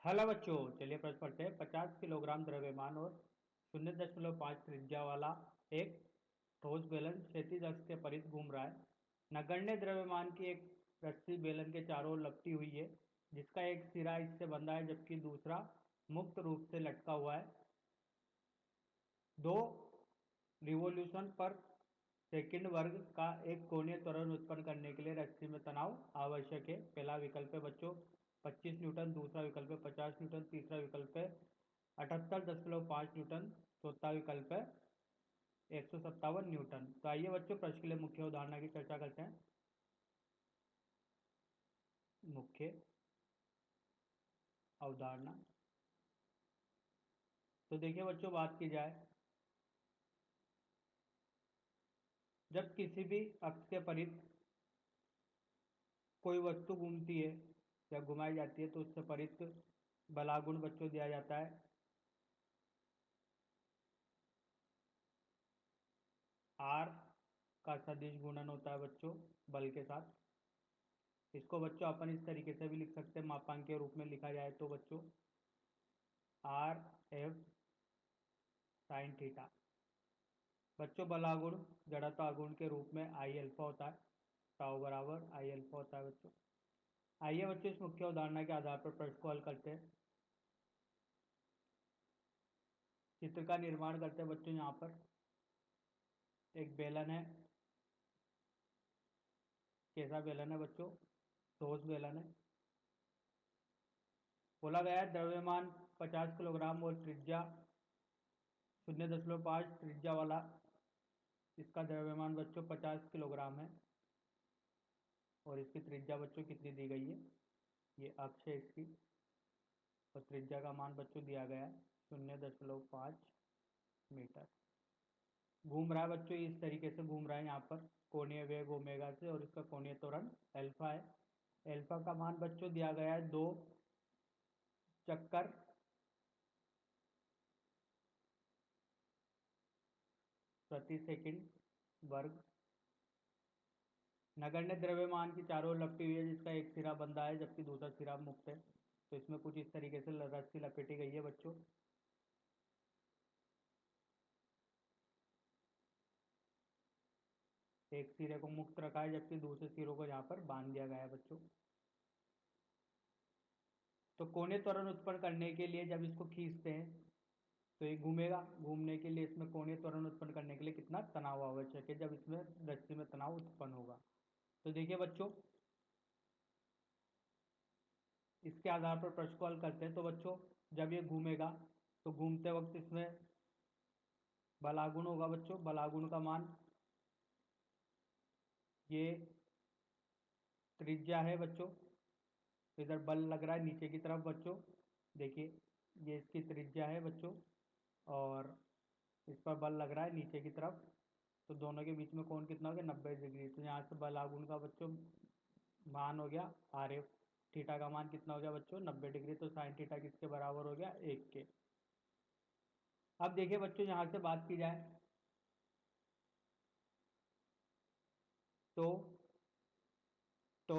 Hello बच्चों, चलिए प्रश्न पढ़ते हैं। 50 किलोग्राम द्रव्यमान और 0.5 त्रिज्या वाला एक ठोस बेलन क्षैतिज अक्ष के परिध घूम रहा है। नगण्य द्रव्यमान की एक रस्सी बेलन के चारों ओर लपटी हुई है, जिसका एक सिरा इससे बंधा है जबकि दूसरा मुक्त रूप से लटका हुआ है। दो रिवोल्यूशन पर सेकंड वर्ग का एक कोणीय त्वरण उत्पन्न करने के लिए रस्सी में तनाव आवश्यक है। पहला विकल्प है बच्चों 25 न्यूटन, दूसरा विकल्प है 50 न्यूटन, तीसरा विकल्प है 78.5 न्यूटन, चौथा विकल्प है 157 न्यूटन। तो आइए बच्चों प्रश्न के लिए मुख्य उदाहरण की चर्चा करते हैं। मुख्य अवधारणा। तो देखिए बच्चों, बात की जाए, जब किसी भी अक्ष के परिध कोई वस्तु घूमती है या घुमाई जाती है तो उससे परिध बलागुण बच्चों दिया जाता है। आर का सदिश गुणन होता है बच्चों बल के साथ। इसको बच्चों अपन इस तरीके से भी लिख सकते हैं, मापांक के रूप में लिखा जाए तो बच्चों आर एफ साइन थीटा। बच्चों बलागुण जड़ता गुण के रूप में आई अल्फा होता है, टाउ बराबर आई अल्फा होता है बच्चों। आइए बच्चों इस मुख्य उदाहरण के आधार पर प्रश्न को हल करते हैं। चित्र का निर्माण करते हैं बच्चों। यहाँ पर एक बेलन है। कैसा बेलन है बच्चों? ठोस बेलन है। बोला गया है द्रव्यमान 50 किलोग्राम और त्रिज्या 0.5 त्रिज्या वाला इसका द्रव्यमान बच्चों 50 किलोग्राम है और इसकी त्रिज्या बच्चों कितनी दी गई है? ये अक्ष है इसकी, और त्रिज्या का मान बच्चों दिया गया है 0.5 मीटर। घूम रहा है बच्चों, इस तरीके से घूम रहा है। यहाँ पर कोणीय वेग ओमेगा से और इसका कोणीय त्वरण अल्फा है। अल्फा का मान बच्चों दिया गया है 2 चक्कर प्रति सेकंड वर्ग। नगण्य द्रव्यमान की चारों ओर लपटी हुई है, जिसका एक सिरा बंधा है जबकि दूसरा सिरा मुक्त है। तो इसमें कुछ इस तरीके से रस्सी लपेटी गई है बच्चों। एक सिरे को मुक्त रखा है जबकि दूसरे सिरों को यहाँ पर बांध दिया गया है बच्चों। तो कोणीय त्वरण उत्पन्न करने के लिए जब इसको खींचते हैं तो ये घूमेगा। घूमने के लिए इसमें कोणीय त्वरण उत्पन्न करने के लिए कितना तनाव आवश्यक है? जब इसमें रस्सी में तनाव उत्पन्न होगा। तो देखिए बच्चों, इसके आधार पर प्रश्न को हल करते हैं। तो बच्चों, जब ये घूमेगा तो घूमते वक्त इसमें बलागुण होगा बच्चों। बलागुण का मान, ये त्रिज्या है बच्चों, इधर बल लग रहा है नीचे की तरफ बच्चों। देखिए, ये इसकी त्रिज्या है बच्चों और इस पर बल लग रहा है नीचे की तरफ। तो दोनों के बीच में कोण कितना हो गया? 90 डिग्री। तो यहाँ से बलागुण का बच्चों मान हो गया आर एफ। थीटा का मान कितना हो गया बच्चों? 90 डिग्री। तो साइन थीटा किसके बराबर हो गया? 1 के। अब देखिए बच्चों, यहाँ से बात की जाए तो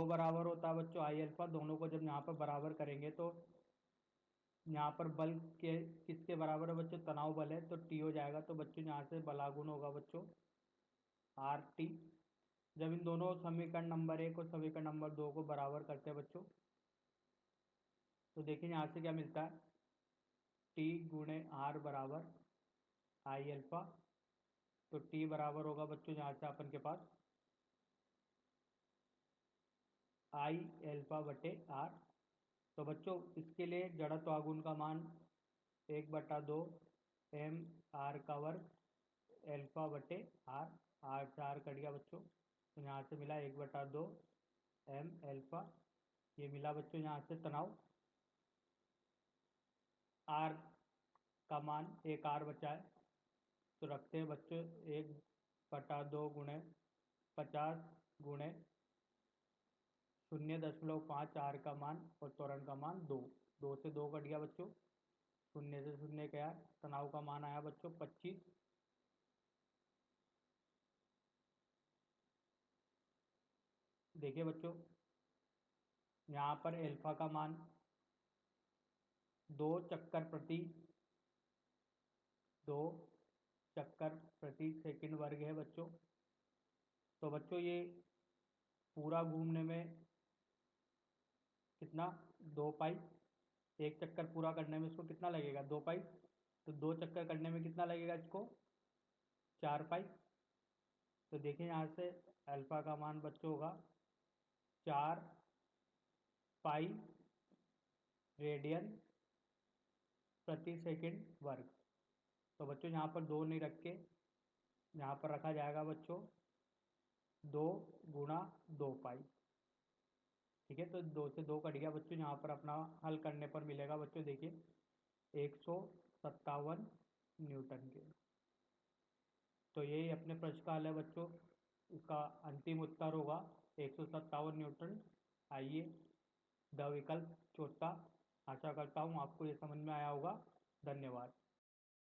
बराबर होता है बच्चों आई अल्फा। दोनों को जब यहाँ पर बराबर करेंगे तो यहाँ पर बल के किसके बराबर है बच्चों? तनाव बल है, तो टी हो जाएगा। तो बच्चों यहाँ से बलागुण होगा बच्चों आर टी। जब इन दोनों समीकरण नंबर 1 और समीकरण नंबर 2 को बराबर करते हैं बच्चों, तो देखिए यहाँ से क्या मिलता है? टी गुणे आर बराबर आई अल्फा। तो टी बराबर होगा बच्चों यहाँ से अपन के पास आई एल्फा बटे आर। तो बच्चों इसके लिए जड़त्व आघूर्ण का मान 1/2 एम आर का वर्ग एल्फा बटे आर। आर से आर कट गया बच्चों, तो यहाँ से मिला 1/2 एम एल्फा। ये मिला बच्चों यहाँ से तनाव। आर का मान एक आर बचा है, तो रखते हैं बच्चों 1/2 गुणे 50 गुणे 0.5 आर का मान और त्वरण का मान 2। 2 से 2 कट गया बच्चों, शून्य से शून्य गया। तनाव का मान आया बच्चों 25। देखिए बच्चों, यहाँ पर एल्फा का मान दो चक्कर प्रति दो चक्कर प्रति सेकंड वर्ग है बच्चों। तो बच्चों ये पूरा घूमने में कितना, 2 पाई। एक चक्कर पूरा करने में इसको कितना लगेगा, 2 पाई। तो 2 चक्कर करने में कितना लगेगा इसको, 4 पाई। तो देखिए यहाँ से अल्फा का मान बच्चों होगा 4 पाई रेडियन प्रति सेकंड वर्ग। तो बच्चों यहाँ पर 2 नहीं रख के यहाँ पर रखा जाएगा बच्चों 2 × 2 पाई। ठीक है, तो 2 से 2 कट गया बच्चों। यहाँ पर अपना हल करने पर मिलेगा बच्चों, देखिए 157 न्यूटन के। तो यही अपने प्रश्न का हल है बच्चों। इसका अंतिम उत्तर होगा 157 न्यूटन। आइए द विकल्प चौथा। आशा करता हूँ आपको ये समझ में आया होगा। धन्यवाद।